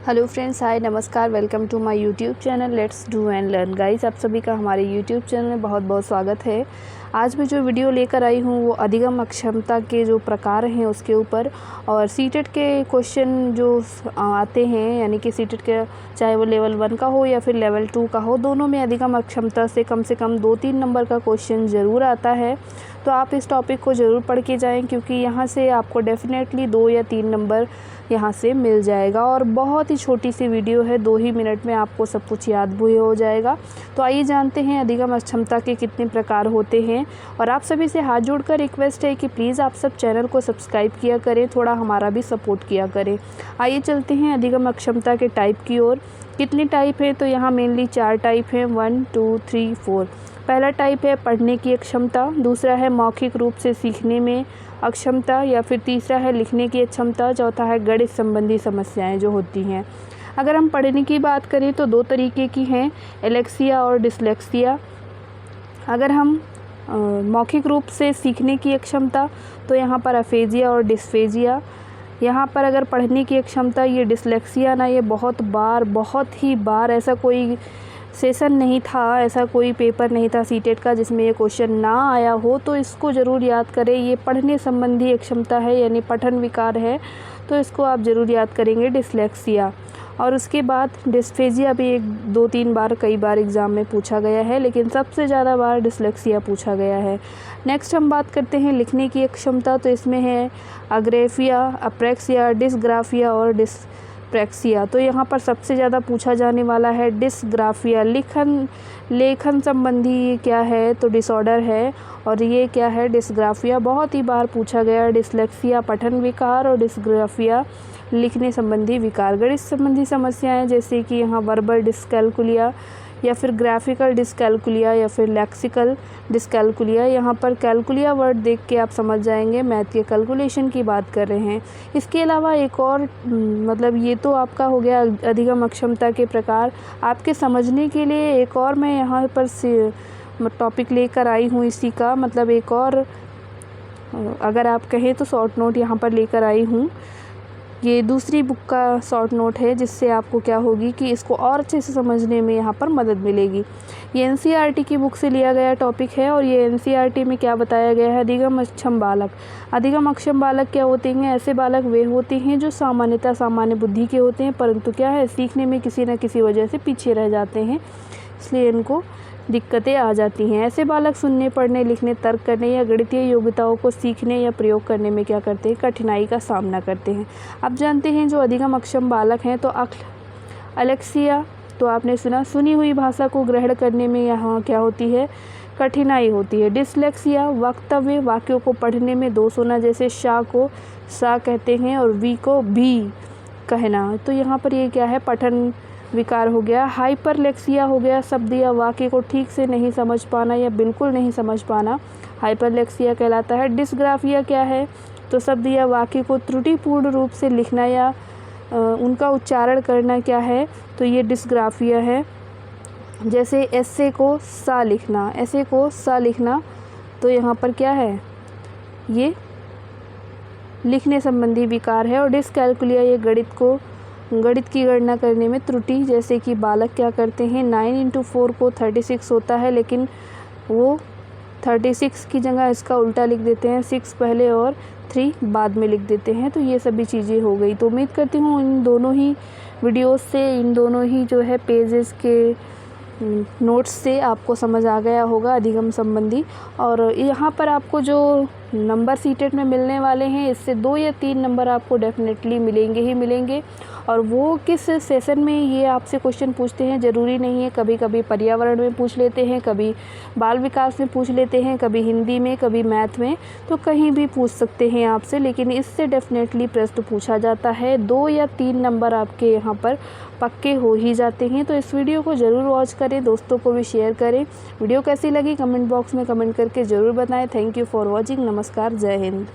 Hello friends, hi, नमस्कार, welcome to my YouTube channel let's do and learn. Guys, आप सभी का हमारे यूट्यूब चैनल में बहुत बहुत स्वागत है। आज मैं जो वीडियो लेकर आई हूँ वो अधिगम अक्षमता के जो प्रकार हैं उसके ऊपर, और सीटेट के क्वेश्चन जो आते हैं, यानी कि सीटेट के चाहे वो लेवल 1 का हो या फिर लेवल 2 का हो, दोनों में अधिगम अक्षमता से कम 2-3 नंबर का क्वेश्चन ज़रूर आता है। तो आप इस टॉपिक को ज़रूर पढ़ के जाएँ, क्योंकि यहाँ से आपको डेफिनेटली 2 या 3 नंबर यहाँ से मिल जाएगा। और बहुत ही छोटी सी वीडियो है, 2 ही मिनट में आपको सब कुछ याद भी हो जाएगा। तो आइए जानते हैं अधिगम अक्षमता के कितने प्रकार होते हैं। और आप सभी से हाथ जोड़कर रिक्वेस्ट है कि प्लीज़ आप सब चैनल को सब्सक्राइब किया करें, थोड़ा हमारा भी सपोर्ट किया करें। आइए चलते हैं अधिगम अक्षमता के टाइप की ओर। कितने टाइप है? तो यहाँ मेनली 4 टाइप हैं, 1, 2, 3, 4। पहला टाइप है पढ़ने की अक्षमता, दूसरा है मौखिक रूप से सीखने में अक्षमता, या फिर तीसरा है लिखने की अक्षमता, चौथा है गणित संबंधी समस्याएं जो होती हैं। अगर हम पढ़ने की बात करें तो 2 तरीके की हैं, एलेक्सिया और डिसलेक्सिया। अगर हम मौखिक रूप से सीखने की अक्षमता, तो यहाँ पर अफेजिया और डिस्फेजिया। यहाँ पर अगर पढ़ने की अक्षमता, ये डिसलेक्सिया ना, ये बहुत ही बार ऐसा कोई सेशन नहीं था, ऐसा कोई पेपर नहीं था सीटेट का जिसमें ये क्वेश्चन ना आया हो, तो इसको ज़रूर याद करें। ये पढ़ने संबंधी अक्षमता है, यानी पठन विकार है, तो इसको आप ज़रूर याद करेंगे, डिसलेक्सिया। और उसके बाद डिस्फेजिया भी 1-2-3 बार, कई बार एग्ज़ाम में पूछा गया है, लेकिन सबसे ज़्यादा बार डिसलेक्सिया पूछा गया है। नेक्स्ट हम बात करते हैं लिखने की अक्षमता, तो इसमें है अग्रेफिया, अप्रेक्सिया, डिसग्राफिया और डिसप्रेक्सिया। तो यहाँ पर सबसे ज़्यादा पूछा जाने वाला है डिसग्राफिया। लेखन संबंधी ये क्या है? तो डिसऑर्डर है, और ये क्या है? डिसग्राफिया। बहुत ही बार पूछा गया। डिसलेक्सिया पठन विकार और डिसग्राफिया लिखने संबंधी विकार। गणित संबंधी समस्याएं जैसे कि यहाँ वर्बल डिस्कैल्कुलिया, या फिर ग्राफिकल डिस्कैल्कुलिया, या फिर लेक्सिकल डिस्कैल्कुलिया। यहाँ पर कैलकुलिया वर्ड देख के आप समझ जाएंगे मैथ के कैलकुलेशन की बात कर रहे हैं। इसके अलावा एक और मतलब ये तो आपका हो गया अधिगम अक्षमता के प्रकार। आपके समझने के लिए एक और मैं यहाँ पर टॉपिक लेकर आई हूँ इसी का, मतलब एक और अगर आप कहें तो शॉर्ट नोट यहाँ पर लेकर आई हूँ। ये दूसरी बुक का शॉर्ट नोट है, जिससे आपको क्या होगी कि इसको और अच्छे से समझने में यहाँ पर मदद मिलेगी। ये एनसीईआरटी की बुक से लिया गया टॉपिक है, और ये एनसीईआरटी में क्या बताया गया है? अधिगम अक्षम बालक। अधिगम अक्षम बालक क्या होते हैं? ऐसे बालक वे होते हैं जो सामान्यतः सामान्य बुद्धि के होते हैं, परंतु क्या है, सीखने में किसी न किसी वजह से पीछे रह जाते हैं, इसलिए इनको दिक्कतें आ जाती हैं। ऐसे बालक सुनने, पढ़ने, लिखने, तर्क करने या गणितीय योग्यताओं को सीखने या प्रयोग करने में क्या करते हैं? कठिनाई का सामना करते हैं। अब जानते हैं जो अधिगम अक्षम बालक हैं, तो अलेक्सिया तो आपने सुनी हुई भाषा को ग्रहण करने में यहाँ क्या होती है? कठिनाई होती है। डिसलेक्सिया वक्तव्य, वाक्यों को पढ़ने में दोष होना, जैसे शा को सा कहते हैं और वी को भी कहना, तो यहाँ पर ये क्या है? पठन विकार हो गया। हाइपरलेक्सिया हो गया, शब्द या वाक्य को ठीक से नहीं समझ पाना या बिल्कुल नहीं समझ पाना, हाइपरलेक्सिया कहलाता है। डिसग्राफिया क्या है? तो शब्द या वाक्य को त्रुटिपूर्ण रूप से लिखना या उनका उच्चारण करना क्या है? तो ये डिसग्राफिया है। जैसे ऐसे को सा लिखना, ऐसे को सा लिखना, तो यहाँ पर क्या है? ये लिखने संबंधी विकार है। और डिसकैल्कुलिया ये गणित की गणना करने में त्रुटि, जैसे कि बालक क्या करते हैं? 9 × 4 को 36 होता है, लेकिन वो 36 की जगह इसका उल्टा लिख देते हैं, 6 पहले और 3 बाद में लिख देते हैं। तो ये सभी चीज़ें हो गई। तो उम्मीद करती हूँ इन दोनों ही वीडियोस से, इन दोनों ही जो है पेजेस के नोट्स से आपको समझ आ गया होगा अधिगम संबंधी। और यहाँ पर आपको जो नंबर सीटेट में मिलने वाले हैं, इससे 2 या 3 नंबर आपको डेफिनेटली मिलेंगे ही मिलेंगे। और वो किस सेशन में ये आपसे क्वेश्चन पूछते हैं ज़रूरी नहीं है। कभी कभी पर्यावरण में पूछ लेते हैं, कभी बाल विकास में पूछ लेते हैं, कभी हिंदी में, कभी मैथ में, तो कहीं भी पूछ सकते हैं आपसे। लेकिन इससे डेफिनेटली प्रश्न पूछा जाता है। 2 या 3 नंबर आपके यहाँ पर पक्के हो ही जाते हैं। तो इस वीडियो को ज़रूर वॉच करें, दोस्तों को भी शेयर करें। वीडियो कैसी लगी कमेंट बॉक्स में कमेंट करके ज़रूर बताएं। Thank you for watching. नमस्कार, जय हिंद।